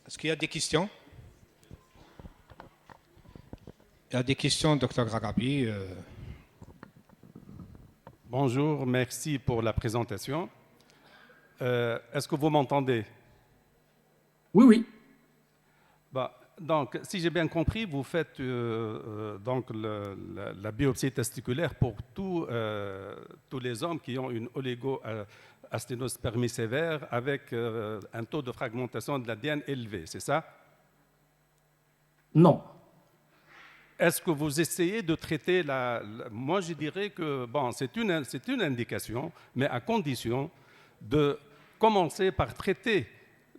Est-ce qu'il y a des questions? Il y a des questions, docteur Gragabi. Bonjour, merci pour la présentation. Est-ce que vous m'entendez? Oui, oui. Donc, si j'ai bien compris, vous faites donc la biopsie testiculaire pour tous les hommes qui ont une oligo-asténospermie sévère avec un taux de fragmentation de l'ADN élevé, c'est ça? Non. Est-ce que vous essayez de traiter moi, je dirais que bon, c'est une indication, mais à condition de commencer par traiter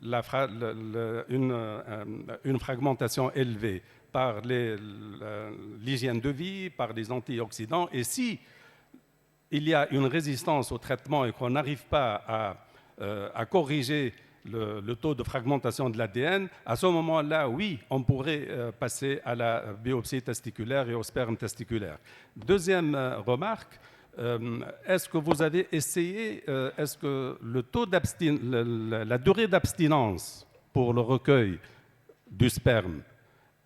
une fragmentation élevée par l'hygiène de vie, par les antioxydants. Et si il y a une résistance au traitement et qu'on n'arrive pas à corriger le taux de fragmentation de l'ADN, à ce moment-là, oui, on pourrait passer à la biopsie testiculaire et au sperme testiculaire. Deuxième remarque, est-ce que vous avez essayé, est-ce que la durée d'abstinence pour le recueil du sperme,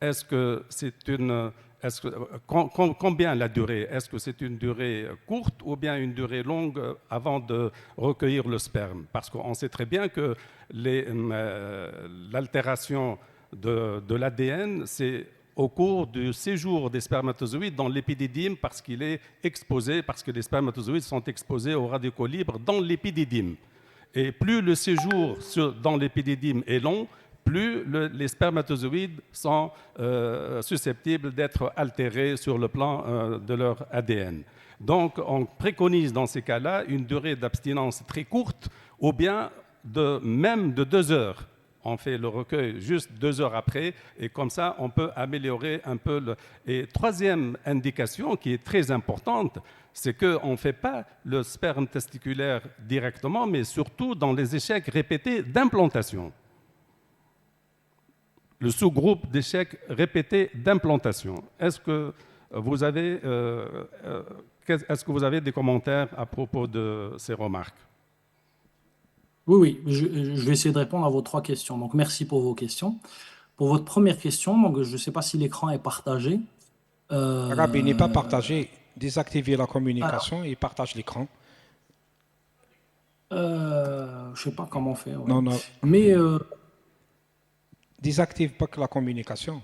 est-ce que c'est combien la durée? Est-ce que c'est une durée courte ou bien une durée longue avant de recueillir le sperme? Parce qu'on sait très bien que l'altération de l'ADN, c'est au cours du séjour des spermatozoïdes dans l'épididyme parce qu'il est exposé, parce que les spermatozoïdes sont exposés aux radicaux libres dans l'épididyme. Et plus le séjour dans l'épididyme est long, plus les spermatozoïdes sont susceptibles d'être altérés sur le plan de leur ADN. Donc, on préconise dans ces cas-là une durée d'abstinence très courte ou bien même de 2 heures. On fait le recueil juste 2 heures après et comme ça, on peut améliorer un peu. Et troisième indication qui est très importante, c'est qu'on ne fait pas le sperme testiculaire directement, mais surtout dans les échecs répétés d'implantation. Le sous-groupe d'échecs répétés d'implantation. Est-ce que vous avez des commentaires à propos de ces remarques? Oui, oui, je vais essayer de répondre à vos 3 questions. Donc, merci pour vos questions. Pour votre première question, donc, je ne sais pas si l'écran est partagé. Gragabi n'est pas partagé. Désactivez la communication Alors, et partage l'écran. je ne sais pas comment faire. Ouais. Non, non. Mais Désactive pas que la communication.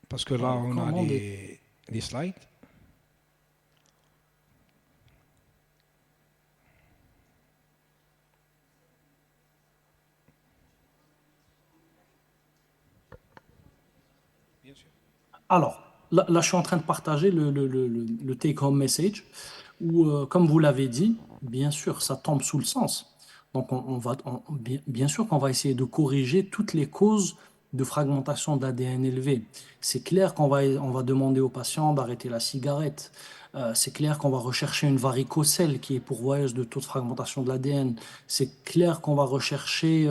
Parce que là, alors, on a comment les slides. Bien sûr. Alors, là, je suis en train de partager le take-home message où, comme vous l'avez dit, bien sûr, ça tombe sous le sens. Donc, bien sûr qu'on va essayer de corriger toutes les causes de fragmentation d'ADN élevée. C'est clair on va demander aux patients d'arrêter la cigarette. C'est clair qu'on va rechercher une varicocèle qui est pourvoyeuse de taux de fragmentation de l'ADN. C'est clair qu'on va rechercher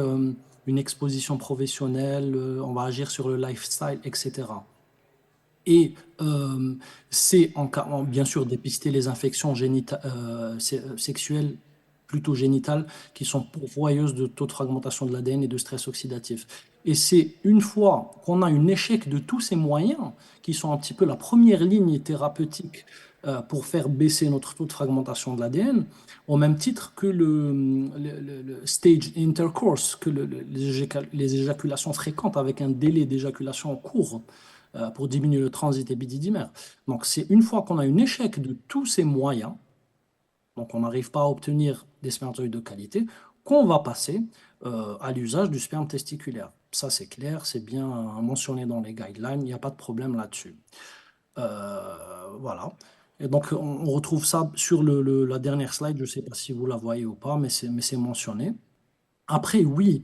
une exposition professionnelle, on va agir sur le lifestyle, etc. Et c'est bien sûr dépister les infections sexuelles, plutôt génitales, qui sont pourvoyeuses de taux de fragmentation de l'ADN et de stress oxydatif. Et c'est une fois qu'on a un échec de tous ces moyens, qui sont un petit peu la première ligne thérapeutique pour faire baisser notre taux de fragmentation de l'ADN, au même titre que le stage intercourse, que les éjaculations fréquentes avec un délai d'éjaculation court pour diminuer le transit épididymaire. Donc, c'est une fois qu'on a un échec de tous ces moyens, donc on n'arrive pas à obtenir des spermatozoïdes de qualité, qu'on va passer à l'usage du sperme testiculaire. Ça, c'est clair, c'est bien mentionné dans les guidelines, il n'y a pas de problème là-dessus. Voilà. Et donc, on retrouve ça sur la dernière slide, je ne sais pas si vous la voyez ou pas, mais c'est mentionné. Après, oui,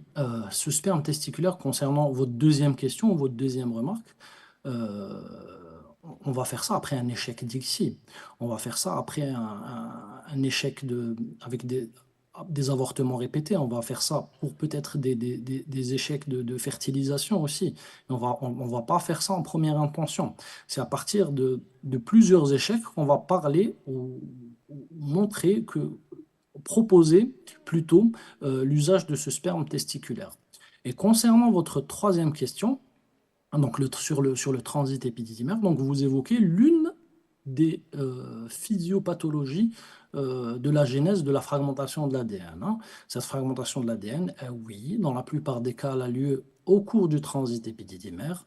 ce sperme testiculaire, concernant votre deuxième question, votre deuxième remarque, euh, on va faire ça après un échec d'ICSI. On va faire ça après un échec avec des avortements répétés. On va faire ça pour peut-être des échecs de fertilisation aussi. Et on va pas faire ça en première intention. C'est à partir de plusieurs échecs qu'on va parler ou montrer proposer plutôt l'usage de ce sperme testiculaire. Et concernant votre troisième question, donc sur le transit épidémique, donc vous évoquez l'une des physiopathologies de la genèse de la fragmentation de l'ADN, hein. Cette fragmentation de l'ADN, oui, dans la plupart des cas, elle a lieu au cours du transit épididymère.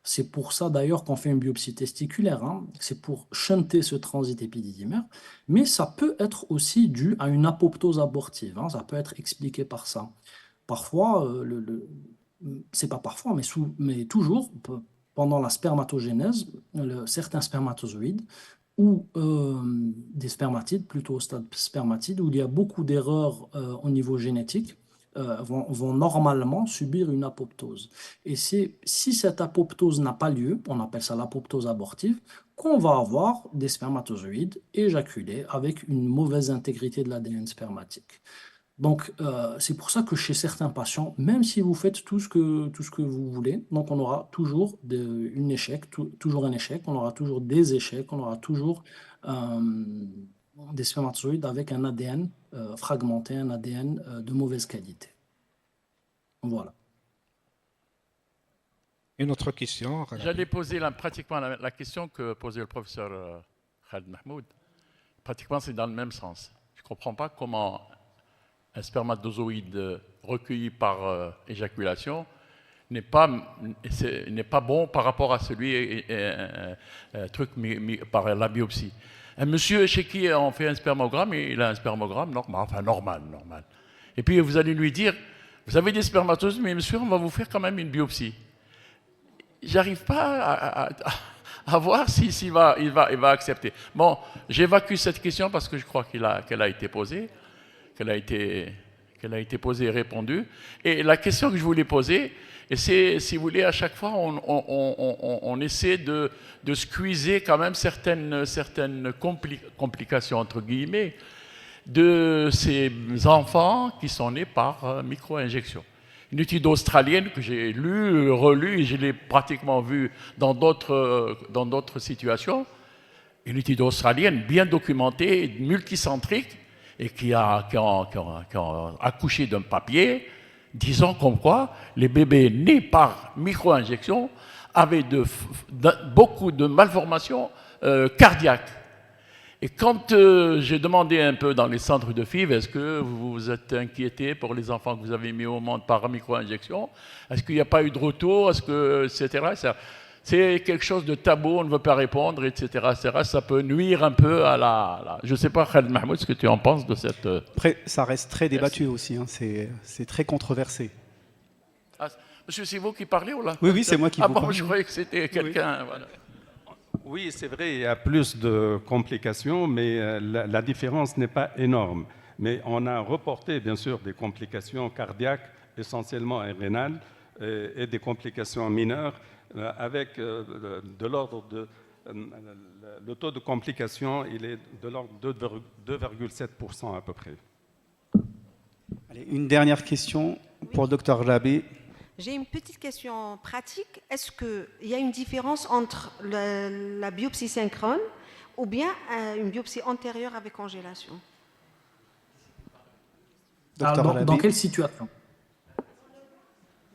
C'est pour ça d'ailleurs qu'on fait une biopsie testiculaire, hein. C'est pour shunter ce transit épididymère. Mais ça peut être aussi dû à une apoptose abortive, hein. Ça peut être expliqué par ça. Parfois, c'est pas parfois, mais toujours, pendant la spermatogénèse, certains spermatozoïdes ou des spermatides, plutôt au stade spermatide, où il y a beaucoup d'erreurs au niveau génétique, vont normalement subir une apoptose. Et c'est si cette apoptose n'a pas lieu, on appelle ça l'apoptose abortive, qu'on va avoir des spermatozoïdes éjaculés avec une mauvaise intégrité de l'ADN spermatique. Donc, c'est pour ça que chez certains patients, même si vous faites tout ce que vous voulez, donc on aura toujours toujours un échec, on aura toujours des échecs, on aura toujours des spermatozoïdes avec un ADN fragmenté, un ADN de mauvaise qualité. Voilà. Une autre question, J'allais poser pratiquement la question que posait le professeur Khaled Mahmoud. Pratiquement, c'est dans le même sens. Je ne comprends pas comment un spermatozoïde recueilli par éjaculation n'est pas bon par rapport à celui par la biopsie. Un monsieur chez qui on fait un spermogramme, il a un spermogramme normal. Et puis vous allez lui dire, vous avez des spermatozoïdes, mais monsieur, on va vous faire quand même une biopsie. J'arrive pas à voir s'il va accepter. Bon, j'évacue cette question parce que je crois qu'elle a été posée. Qu'elle a été posée et répondue. Et la question que je voulais poser, et c'est, si vous voulez, à chaque fois, on essaie de squeezer quand même certaines complications, entre guillemets, de ces enfants qui sont nés par micro-injection. Une étude australienne que j'ai lue, relue, et je l'ai pratiquement vue dans d'autres situations, une étude australienne bien documentée, multicentrique, et qui a accouché d'un papier disant comme quoi les bébés nés par micro-injection avaient beaucoup de malformations cardiaques. Et quand j'ai demandé un peu dans les centres de FIV, est-ce que vous vous êtes inquiété pour les enfants que vous avez mis au monde par micro-injection? Est-ce qu'il n'y a pas eu de retour? Est-ce que, etc. C'est quelque chose de tabou, on ne veut pas répondre, etc. Ça peut nuire un peu à la... Je ne sais pas, Khaled Mahmoud, ce que tu en penses de cette... Après, ça reste très débattu aussi, hein. C'est très controversé. Ah, monsieur, c'est vous qui parlez ou là? Oui, c'est moi qui vous parle. Je croyais que c'était quelqu'un... Oui. Voilà. Oui, c'est vrai, il y a plus de complications, mais la différence n'est pas énorme. Mais on a reporté, bien sûr, des complications cardiaques, essentiellement et rénales, et des complications mineures, avec de l'ordre de... le taux de complication, il est de l'ordre de 2,7% à peu près. Allez, une dernière question pour Dr Labé. J'ai une petite question pratique. Est-ce qu'il y a une différence entre la biopsie synchrone ou bien une biopsie antérieure avec congélation? Dans quelle situation?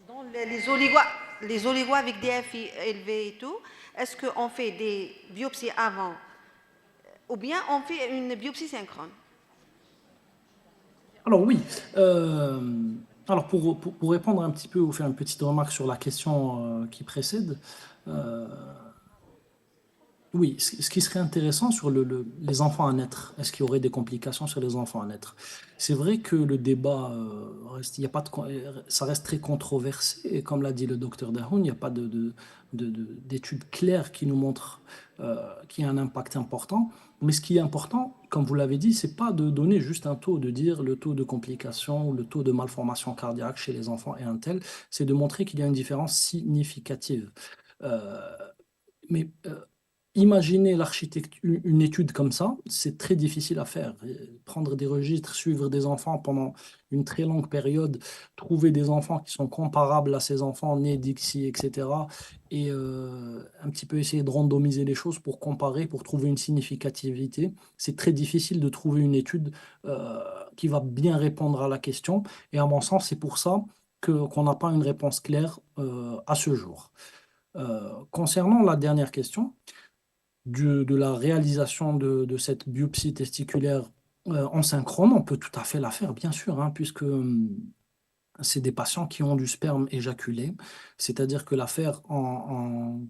Dans les oligos avec DFI élevé et tout, est-ce qu'on fait des biopsies avant ou bien on fait une biopsie synchrone? Alors oui. Alors pour répondre un petit peu ou faire une petite remarque sur la question qui précède, oui, ce qui serait intéressant sur les enfants à naître, est-ce qu'il y aurait des complications sur les enfants à naître? C'est vrai que le débat, ça reste très controversé, et comme l'a dit le docteur Dahoun, il n'y a pas d'études claires qui nous montrent qu'il y a un impact important. Mais ce qui est important, comme vous l'avez dit, c'est pas de donner juste un taux, de dire le taux de complications ou le taux de malformation cardiaque chez les enfants est un tel, c'est de montrer qu'il y a une différence significative. Mais imaginez une étude comme ça, c'est très difficile à faire. Prendre des registres, suivre des enfants pendant une très longue période, trouver des enfants qui sont comparables à ces enfants nés d'ici, etc. Et un petit peu essayer de randomiser les choses pour comparer, pour trouver une significativité. C'est très difficile de trouver une étude qui va bien répondre à la question. Et à mon sens, c'est pour ça qu'on n'a pas une réponse claire à ce jour. Concernant la dernière question, de la réalisation de cette biopsie testiculaire en synchrone, on peut tout à fait la faire, bien sûr, hein, puisque c'est des patients qui ont du sperme éjaculé, c'est-à-dire que la faire en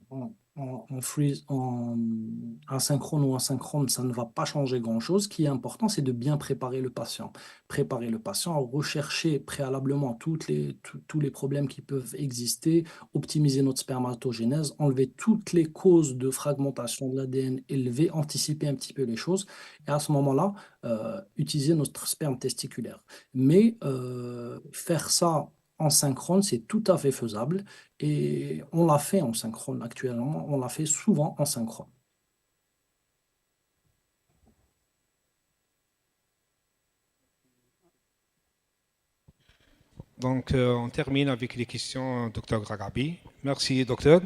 asynchrone ou asynchrone, ça ne va pas changer grand-chose. Ce qui est important, c'est de bien préparer le patient. Préparer le patient, rechercher préalablement tous les problèmes qui peuvent exister, optimiser notre spermatogénèse, enlever toutes les causes de fragmentation de l'ADN élevé, anticiper un petit peu les choses, et à ce moment-là, utiliser notre sperme testiculaire. Mais faire ça en synchrone, c'est tout à fait faisable et on l'a fait en synchrone actuellement, on l'a fait souvent en synchrone. Donc, on termine avec les questions, docteur Gragabi. Merci, docteur.